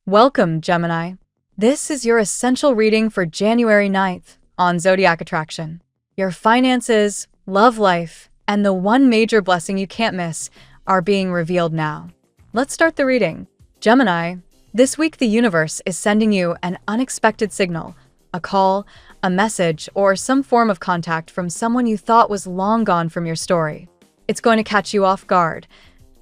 Welcome, Gemini. This is your essential reading for January 9th on Zodiac Attraction. Your finances, love life, and the one major blessing you can't miss are being revealed now. Let's start the reading. Gemini, this week the universe is sending you an unexpected signal, a call, a message, or some form of contact from someone you thought was long gone from your story. It's going to catch you off guard,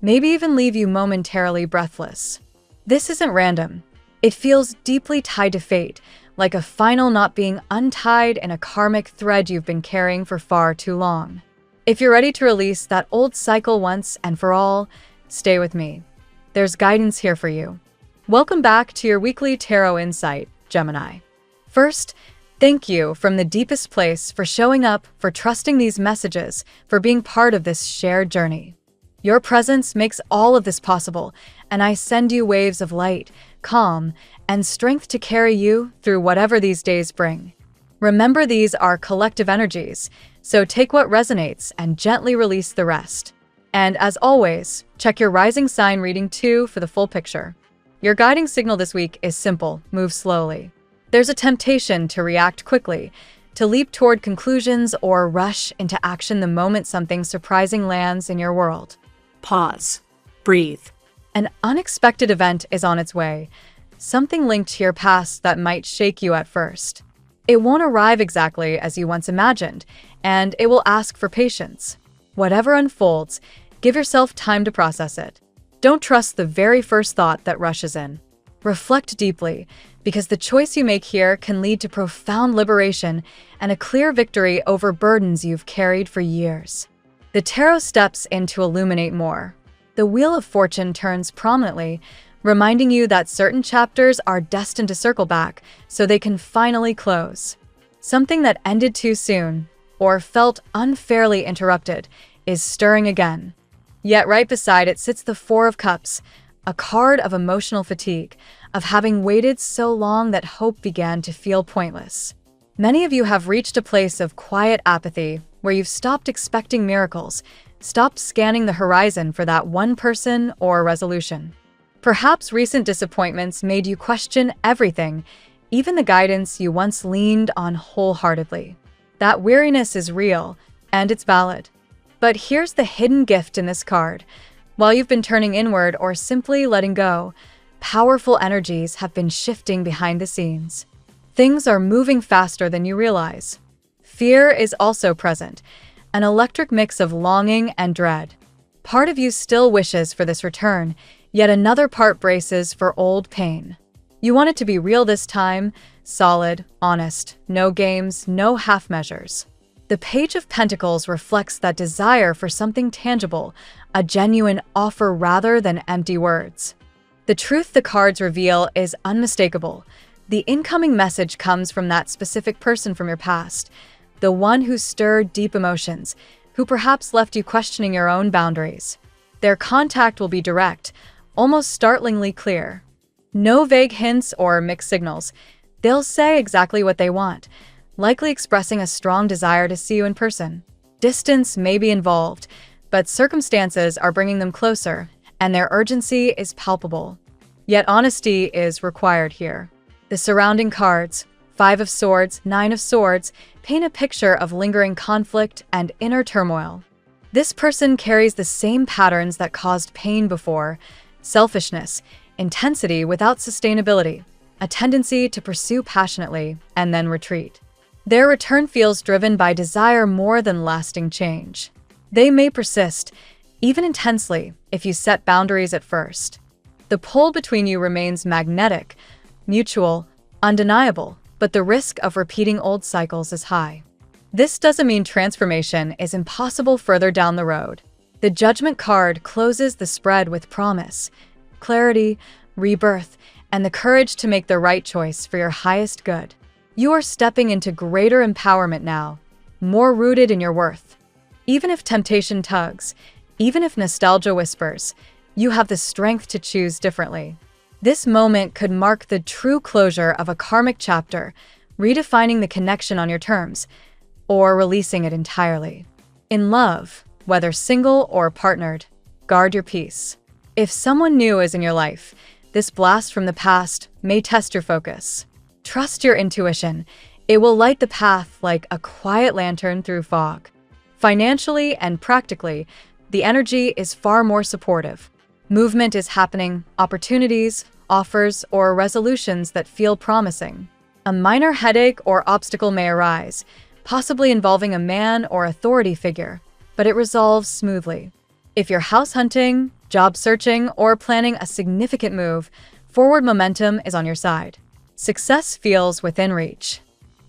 maybe even leave you momentarily breathless. This isn't random. It feels deeply tied to fate, like a final knot being untied in a karmic thread you've been carrying for far too long. If you're ready to release that old cycle once and for all, stay with me. There's guidance here for you. Welcome back to your weekly tarot insight, Gemini. First, thank you from the deepest place for showing up, for trusting these messages, for being part of this shared journey. Your presence makes all of this possible, and I send you waves of light, calm, and strength to carry you through whatever these days bring. Remember, these are collective energies, so take what resonates and gently release the rest. And as always, check your rising sign reading too for the full picture. Your guiding signal this week is simple: move slowly. There's a temptation to react quickly, to leap toward conclusions or rush into action the moment something surprising lands in your world. Pause. Breathe. An unexpected event is on its way, something linked to your past that might shake you at first. It won't arrive exactly as you once imagined, and it will ask for patience. Whatever unfolds, give yourself time to process it. Don't trust the very first thought that rushes in. Reflect deeply, because the choice you make here can lead to profound liberation and a clear victory over burdens you've carried for years. The tarot steps in to illuminate more. The Wheel of Fortune turns prominently, reminding you that certain chapters are destined to circle back so they can finally close. Something that ended too soon, or felt unfairly interrupted, is stirring again. Yet right beside it sits the Four of Cups, a card of emotional fatigue, of having waited so long that hope began to feel pointless. Many of you have reached a place of quiet apathy where you've stopped expecting miracles, stopped scanning the horizon for that one person or resolution. Perhaps recent disappointments made you question everything, even the guidance you once leaned on wholeheartedly. That weariness is real, and it's valid. But here's the hidden gift in this card. While you've been turning inward or simply letting go, powerful energies have been shifting behind the scenes. Things are moving faster than you realize. Fear is also present, an electric mix of longing and dread. Part of you still wishes for this return, yet another part braces for old pain. You want it to be real this time, solid, honest, no games, no half measures. The Page of Pentacles reflects that desire for something tangible, a genuine offer rather than empty words. The truth the cards reveal is unmistakable. The incoming message comes from that specific person from your past, the one who stirred deep emotions, who perhaps left you questioning your own boundaries. Their contact will be direct, almost startlingly clear. No vague hints or mixed signals. They'll say exactly what they want, likely expressing a strong desire to see you in person. Distance may be involved, but circumstances are bringing them closer, and their urgency is palpable. Yet honesty is required here. The surrounding cards, Five of Swords, Nine of Swords, paint a picture of lingering conflict and inner turmoil. This person carries the same patterns that caused pain before: selfishness, intensity without sustainability, a tendency to pursue passionately and then retreat. Their return feels driven by desire more than lasting change. They may persist, even intensely, if you set boundaries at first. The pull between you remains magnetic, mutual, undeniable, but the risk of repeating old cycles is high. This doesn't mean transformation is impossible further down the road. The Judgment card closes the spread with promise, clarity, rebirth, and the courage to make the right choice for your highest good. You are stepping into greater empowerment now, more rooted in your worth. Even if temptation tugs, even if nostalgia whispers, you have the strength to choose differently. This moment could mark the true closure of a karmic chapter, redefining the connection on your terms, or releasing it entirely. In love, whether single or partnered, guard your peace. If someone new is in your life, This blast from the past may test your focus. Trust your intuition. It will light the path like a quiet lantern through fog. Financially and practically, the energy is far more supportive. Movement is happening, opportunities, offers, or resolutions that feel promising. A minor headache or obstacle may arise, possibly involving a man or authority figure, but it resolves smoothly. If you're house hunting, job searching, or planning a significant move, forward momentum is on your side. Success feels within reach.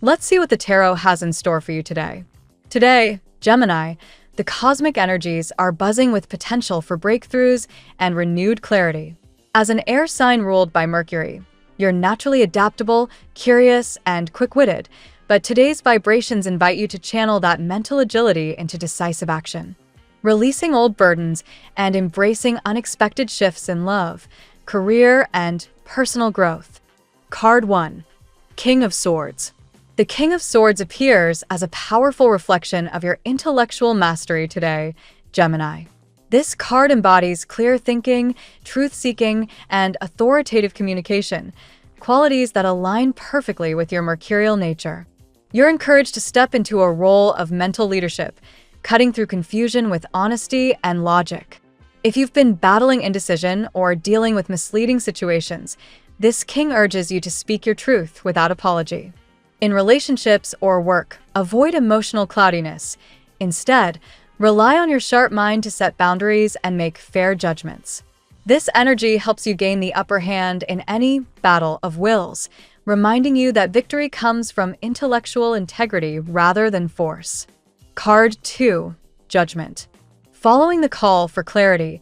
Let's see what the tarot has in store for you today. Today, Gemini, the cosmic energies are buzzing with potential for breakthroughs and renewed clarity. As an air sign ruled by Mercury, you're naturally adaptable, curious, and quick-witted, but today's vibrations invite you to channel that mental agility into decisive action. Releasing old burdens and embracing unexpected shifts in love, career, and personal growth. Card 1. King of Swords. The King of Swords appears as a powerful reflection of your intellectual mastery today, Gemini. This card embodies clear thinking, truth-seeking, and authoritative communication, qualities that align perfectly with your mercurial nature. You're encouraged to step into a role of mental leadership, cutting through confusion with honesty and logic. If you've been battling indecision or dealing with misleading situations, this king urges you to speak your truth without apology. In relationships or work, avoid emotional cloudiness. Instead, rely on your sharp mind to set boundaries and make fair judgments. This energy helps you gain the upper hand in any battle of wills, reminding you that victory comes from intellectual integrity rather than force. Card 2. Judgment. Following the call for clarity,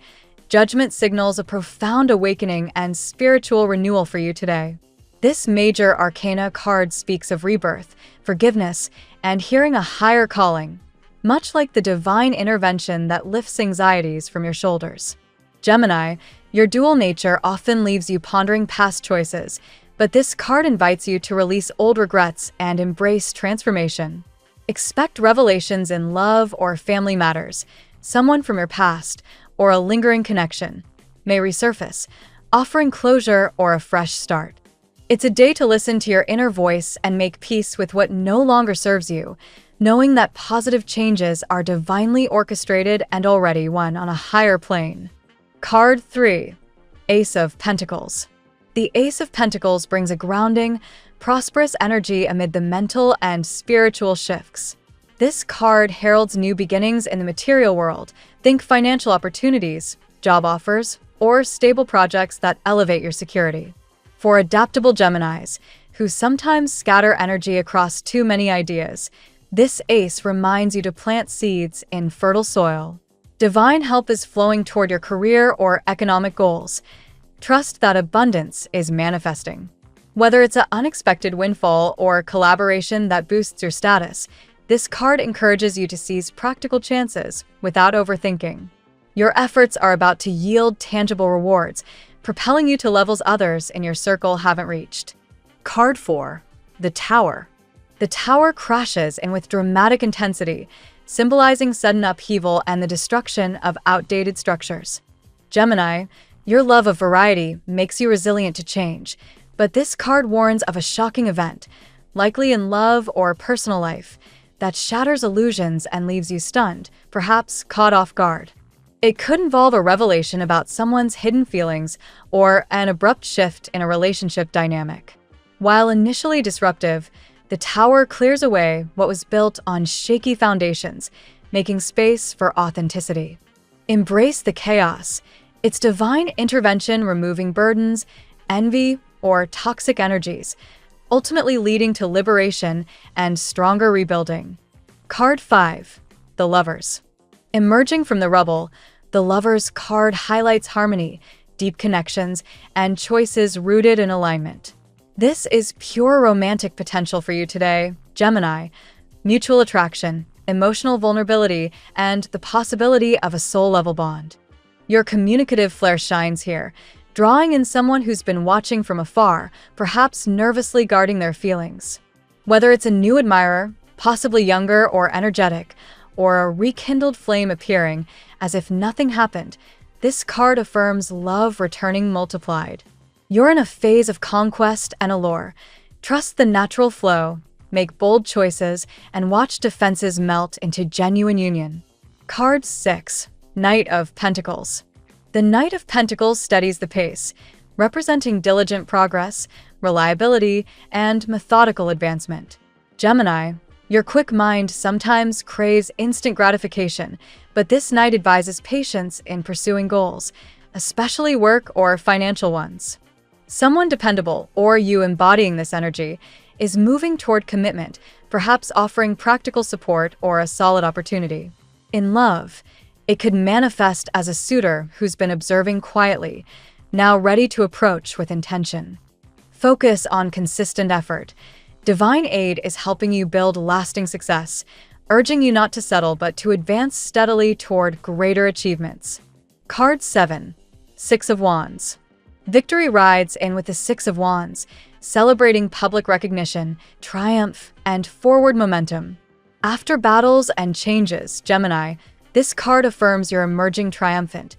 Judgment signals a profound awakening and spiritual renewal for you today. This major arcana card speaks of rebirth, forgiveness, and hearing a higher calling, much like the divine intervention that lifts anxieties from your shoulders. Gemini, your dual nature often leaves you pondering past choices, but this card invites you to release old regrets and embrace transformation. Expect revelations in love or family matters. Someone from your past, or a lingering connection, may resurface, offering closure or a fresh start. It's a day to listen to your inner voice and make peace with what no longer serves you, knowing that positive changes are divinely orchestrated and already won on a higher plane. Card 3. Ace of Pentacles. The Ace of Pentacles brings a grounding, prosperous energy amid the mental and spiritual shifts. This card heralds new beginnings in the material world. Think financial opportunities, job offers, or stable projects that elevate your security. For adaptable Geminis, who sometimes scatter energy across too many ideas, this ace reminds you to plant seeds in fertile soil. Divine help is flowing toward your career or economic goals. Trust that abundance is manifesting. Whether it's an unexpected windfall or collaboration that boosts your status, this card encourages you to seize practical chances without overthinking. Your efforts are about to yield tangible rewards, propelling you to levels others in your circle haven't reached. Card 4. The Tower. The Tower crashes in with dramatic intensity, symbolizing sudden upheaval and the destruction of outdated structures. Gemini, your love of variety makes you resilient to change, but this card warns of a shocking event, likely in love or personal life, that shatters illusions and leaves you stunned, perhaps caught off guard. It could involve a revelation about someone's hidden feelings or an abrupt shift in a relationship dynamic. While initially disruptive, the Tower clears away what was built on shaky foundations, making space for authenticity. Embrace the chaos. It's divine intervention removing burdens, envy, or toxic energies, ultimately leading to liberation and stronger rebuilding. Card 5. The Lovers. Emerging from the rubble, the Lovers card highlights harmony, deep connections, and choices rooted in alignment. This is pure romantic potential for you today, Gemini. Mutual attraction, emotional vulnerability, and the possibility of a soul-level bond. Your communicative flair shines here, drawing in someone who's been watching from afar, perhaps nervously guarding their feelings. Whether it's a new admirer, possibly younger or energetic, or a rekindled flame appearing as if nothing happened, this card affirms love returning multiplied. You're in a phase of conquest and allure. Trust the natural flow, make bold choices, and watch defenses melt into genuine union. Card 6. Knight of Pentacles. The Knight of Pentacles steadies the pace, representing diligent progress, reliability, and methodical advancement. Gemini, your quick mind sometimes craves instant gratification, but this knight advises patience in pursuing goals, especially work or financial ones. Someone dependable, or you embodying this energy, is moving toward commitment, perhaps offering practical support or a solid opportunity. In love, it could manifest as a suitor who's been observing quietly, now ready to approach with intention. Focus on consistent effort. Divine aid is helping you build lasting success, urging you not to settle but to advance steadily toward greater achievements. Card 7. Six of Wands. Victory rides in with the Six of Wands, celebrating public recognition, triumph, and forward momentum. After battles and changes, Gemini, this card affirms you're emerging triumphant,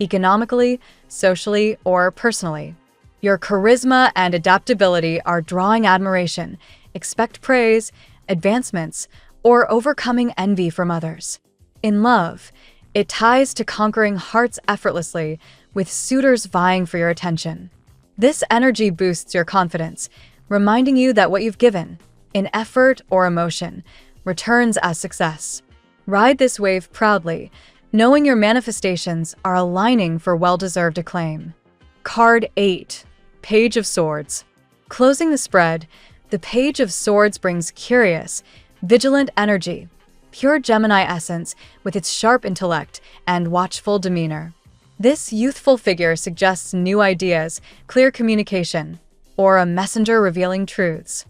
economically, socially, or personally. Your charisma and adaptability are drawing admiration. Expect praise, advancements, or overcoming envy from others. In love, it ties to conquering hearts effortlessly, with suitors vying for your attention. This energy boosts your confidence, reminding you that what you've given, in effort or emotion, returns as success. Ride this wave proudly, knowing your manifestations are aligning for well-deserved acclaim. Card 8. Page of Swords. Closing the spread, the Page of Swords brings curious, vigilant energy, pure Gemini essence with its sharp intellect and watchful demeanor. This youthful figure suggests new ideas, clear communication, or a messenger revealing truths.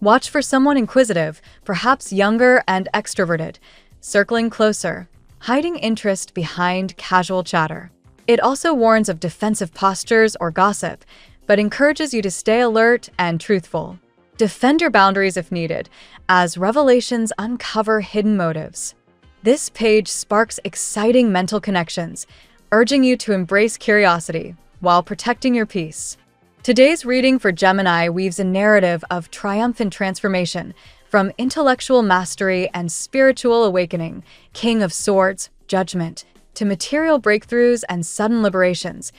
Watch for someone inquisitive, perhaps younger and extroverted, circling closer, hiding interest behind casual chatter. It also warns of defensive postures or gossip, but encourages you to stay alert and truthful. Defend your boundaries if needed, as revelations uncover hidden motives. This page sparks exciting mental connections, urging you to embrace curiosity while protecting your peace. Today's reading for Gemini weaves a narrative of triumphant transformation, from intellectual mastery and spiritual awakening, King of Swords, judgment, to material breakthroughs and sudden liberations,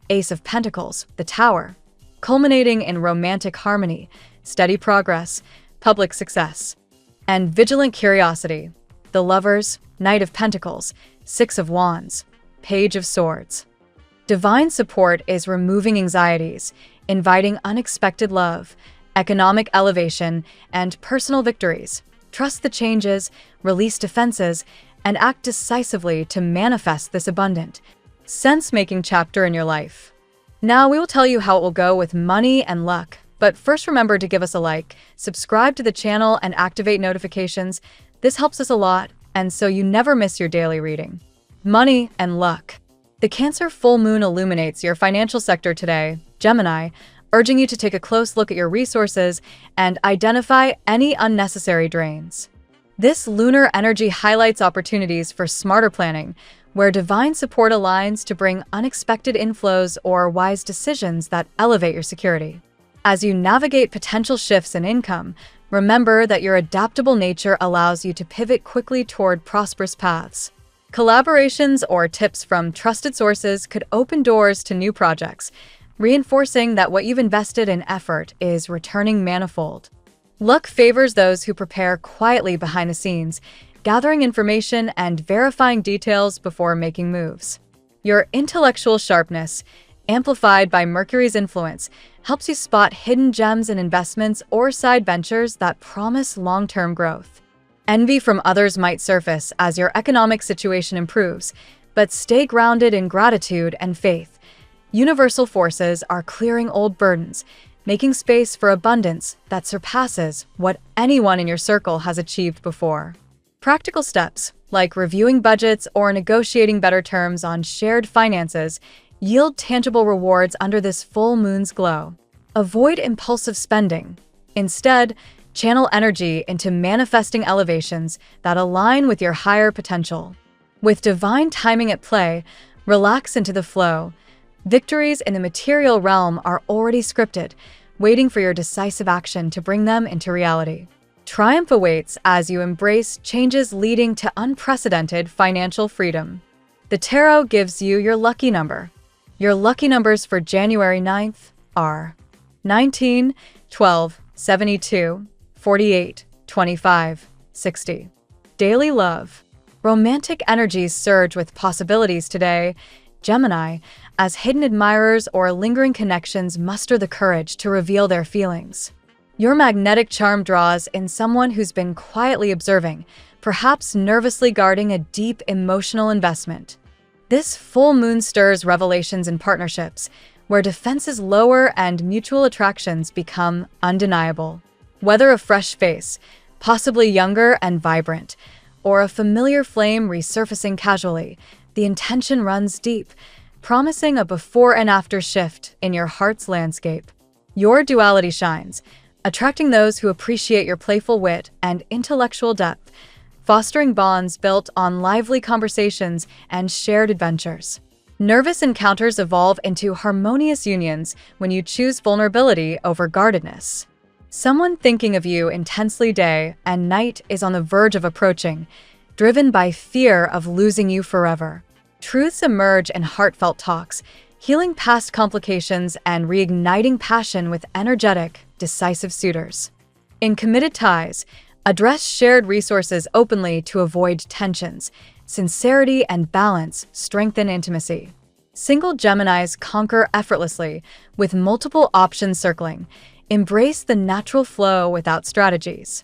Ace of Pentacles, the Tower, culminating in romantic harmony, steady progress, public success, and vigilant curiosity, the Lovers, Knight of Pentacles, Six of Wands, Page of Swords. Divine support is removing anxieties, inviting unexpected love, economic elevation, and personal victories. Trust the changes, release defenses, and act decisively to manifest this abundant, sense-making chapter in your life. Now we will tell you how it will go with money and luck, but first remember to give us a like, subscribe to the channel, and activate notifications. This helps us a lot, and so you never miss your daily reading. Money and luck. The Cancer full moon illuminates your financial sector today, Gemini, urging you to take a close look at your resources and identify any unnecessary drains. This lunar energy highlights opportunities for smarter planning, where divine support aligns to bring unexpected inflows or wise decisions that elevate your security. As you navigate potential shifts in income, remember that your adaptable nature allows you to pivot quickly toward prosperous paths. Collaborations or tips from trusted sources could open doors to new projects, reinforcing that what you've invested in effort is returning manifold. Luck favors those who prepare quietly behind the scenes, gathering information and verifying details before making moves. Your intellectual sharpness, amplified by Mercury's influence, helps you spot hidden gems in investments or side ventures that promise long-term growth. Envy from others might surface as your economic situation improves, but stay grounded in gratitude and faith. Universal forces are clearing old burdens, making space for abundance that surpasses what anyone in your circle has achieved before. Practical steps, like reviewing budgets or negotiating better terms on shared finances, yield tangible rewards under this full moon's glow. Avoid impulsive spending. Instead, channel energy into manifesting elevations that align with your higher potential. With divine timing at play, relax into the flow, Victories in the material realm are already scripted, waiting for your decisive action to bring them into reality. Triumph awaits as you embrace changes leading to unprecedented financial freedom. The tarot gives you your lucky number. Your lucky numbers for January 9th are 19, 12, 72, 48, 25, 60. Daily love. Romantic energies surge with possibilities today, Gemini, as hidden admirers or lingering connections muster the courage to reveal their feelings. Your magnetic charm draws in someone who's been quietly observing, perhaps nervously guarding a deep emotional investment. This full moon stirs revelations in partnerships, where defenses lower and mutual attractions become undeniable. Whether a fresh face, possibly younger and vibrant, or a familiar flame resurfacing casually, the intention runs deep, promising a before and after shift in your heart's landscape. Your duality shines, attracting those who appreciate your playful wit and intellectual depth, fostering bonds built on lively conversations and shared adventures. Nervous encounters evolve into harmonious unions when you choose vulnerability over guardedness. Someone thinking of you intensely day and night is on the verge of approaching, driven by fear of losing you forever. Truths emerge in heartfelt talks, healing past complications and reigniting passion with energetic, decisive suitors. In committed ties, address shared resources openly to avoid tensions. Sincerity and balance strengthen intimacy. Single Geminis conquer effortlessly, with multiple options circling. Embrace the natural flow without strategies.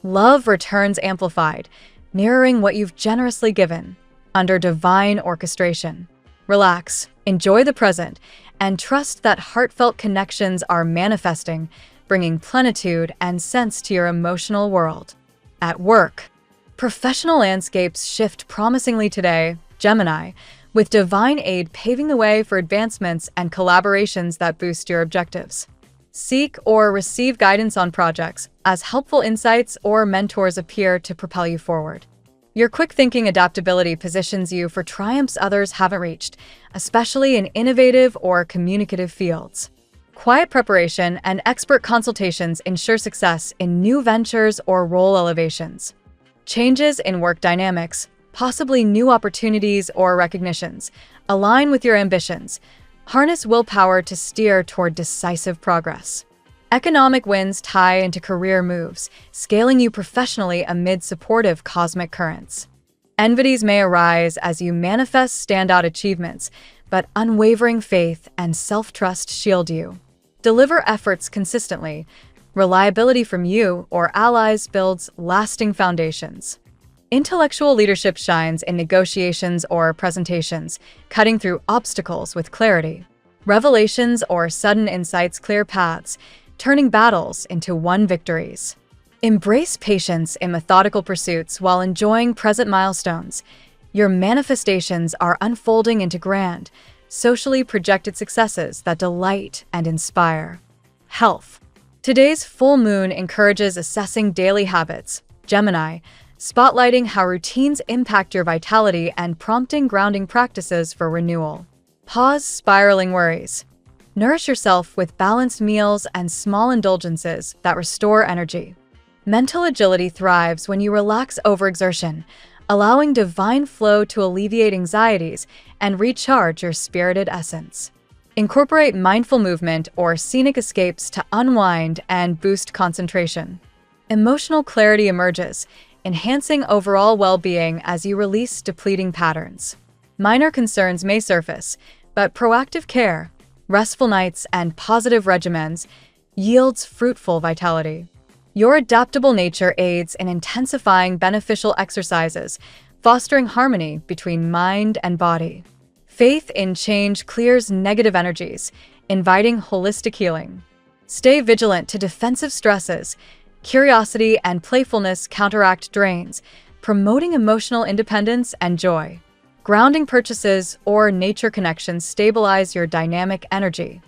Love returns amplified, mirroring what you've generously given, under divine orchestration. Relax, enjoy the present, and trust that heartfelt connections are manifesting, bringing plenitude and sense to your emotional world. At work, professional landscapes shift promisingly today, Gemini, with divine aid paving the way for advancements and collaborations that boost your objectives. Seek or receive guidance on projects, as helpful insights or mentors appear to propel you forward. Your quick-thinking adaptability positions you for triumphs others haven't reached, especially in innovative or communicative fields. Quiet preparation and expert consultations ensure success in new ventures or role elevations. Changes in work dynamics, possibly new opportunities or recognitions, align with your ambitions. Harness willpower to steer toward decisive progress. Economic wins tie into career moves, scaling you professionally amid supportive cosmic currents. Envies may arise as you manifest standout achievements, but unwavering faith and self-trust shield you. Deliver efforts consistently. Reliability from you or allies builds lasting foundations. Intellectual leadership shines in negotiations or presentations, cutting through obstacles with clarity. Revelations or sudden insights clear paths, turning battles into won victories. Embrace patience in methodical pursuits while enjoying present milestones. Your manifestations are unfolding into grand, socially projected successes that delight and inspire. Health. Today's full moon encourages assessing daily habits, Gemini, spotlighting how routines impact your vitality and prompting grounding practices for renewal. Pause spiraling worries. Nourish yourself with balanced meals and small indulgences that restore energy. Mental agility thrives when you relax overexertion, allowing divine flow to alleviate anxieties and recharge your spirited essence. Incorporate mindful movement or scenic escapes to unwind and boost concentration. Emotional clarity emerges, enhancing overall well-being as you release depleting patterns. Minor concerns may surface, but proactive care, restful nights, and positive regimens yields fruitful vitality. Your adaptable nature aids in intensifying beneficial exercises, fostering harmony between mind and body. Faith in change clears negative energies, inviting holistic healing. Stay vigilant to defensive stresses. Curiosity and playfulness counteract drains, promoting emotional independence and joy. Grounding purchases or nature connections stabilize your dynamic energy.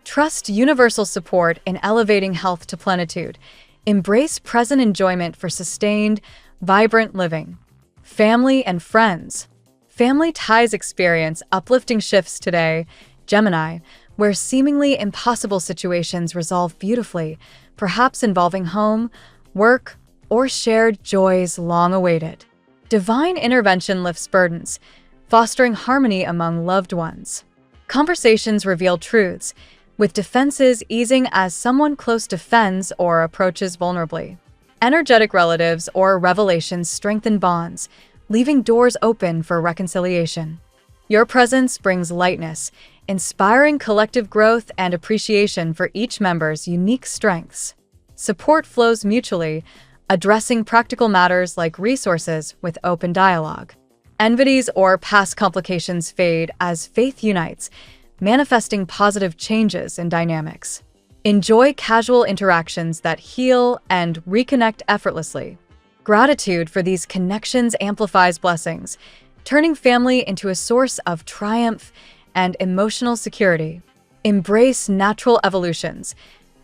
Trust universal support in elevating health to plenitude. Embrace present enjoyment for sustained, vibrant living. Family and friends. Family ties experience uplifting shifts today, Gemini, where seemingly impossible situations resolve beautifully, perhaps involving home, work, or shared joys long awaited. Divine intervention lifts burdens, fostering harmony among loved ones. Conversations reveal truths, with defenses easing as someone close defends or approaches vulnerably. Energetic relatives or revelations strengthen bonds, leaving doors open for reconciliation. Your presence brings lightness, inspiring collective growth and appreciation for each member's unique strengths. Support flows mutually, addressing practical matters like resources with open dialogue. Enmities or past complications fade as faith unites, manifesting positive changes in dynamics. Enjoy casual interactions that heal and reconnect effortlessly. Gratitude for these connections amplifies blessings, turning family into a source of triumph and emotional security. Embrace natural evolutions.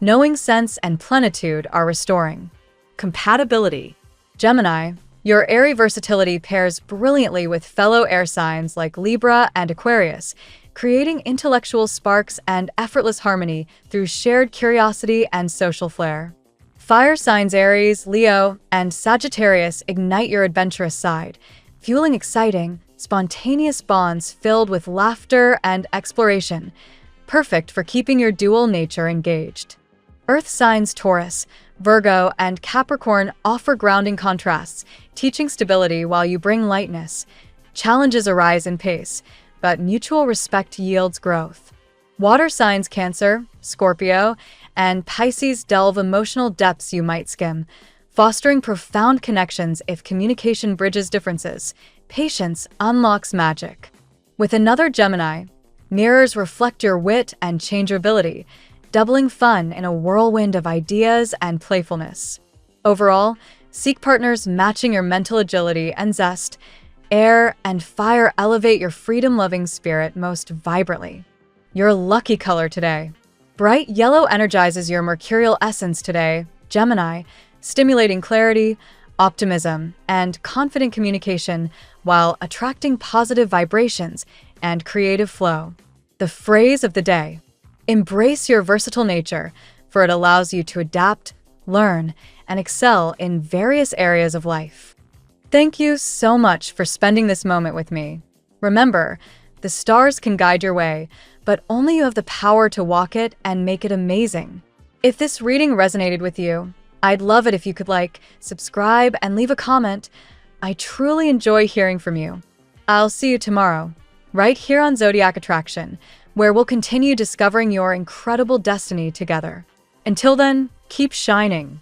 Knowing sense and plenitude are restoring. Compatibility. Gemini, your airy versatility pairs brilliantly with fellow air signs like Libra and Aquarius, creating intellectual sparks and effortless harmony through shared curiosity and social flair. Fire signs Aries, Leo, and Sagittarius ignite your adventurous side, fueling exciting, spontaneous bonds filled with laughter and exploration, perfect for keeping your dual nature engaged. Earth signs Taurus, Virgo, and Capricorn offer grounding contrasts, teaching stability while you bring lightness. Challenges arise in pace, but mutual respect yields growth. Water signs Cancer, Scorpio, and Pisces delve emotional depths you might skim, fostering profound connections if communication bridges differences. Patience unlocks magic. With another Gemini, mirrors reflect your wit and changeability, doubling fun in a whirlwind of ideas and playfulness. Overall, seek partners matching your mental agility and zest. Air and fire elevate your freedom-loving spirit most vibrantly. Your lucky color today. Bright yellow energizes your mercurial essence today, Gemini, stimulating clarity, optimism, and confident communication while attracting positive vibrations and creative flow. The phrase of the day: embrace your versatile nature, for it allows you to adapt, learn, and excel in various areas of life. Thank you so much for spending this moment with me. Remember, the stars can guide your way, but only you have the power to walk it and make it amazing. If this reading resonated with you, I'd love it if you could like, subscribe, and leave a comment. I truly enjoy hearing from you. I'll see you tomorrow, right here on Zodiac Attraction, where we'll continue discovering your incredible destiny together. Until then, keep shining.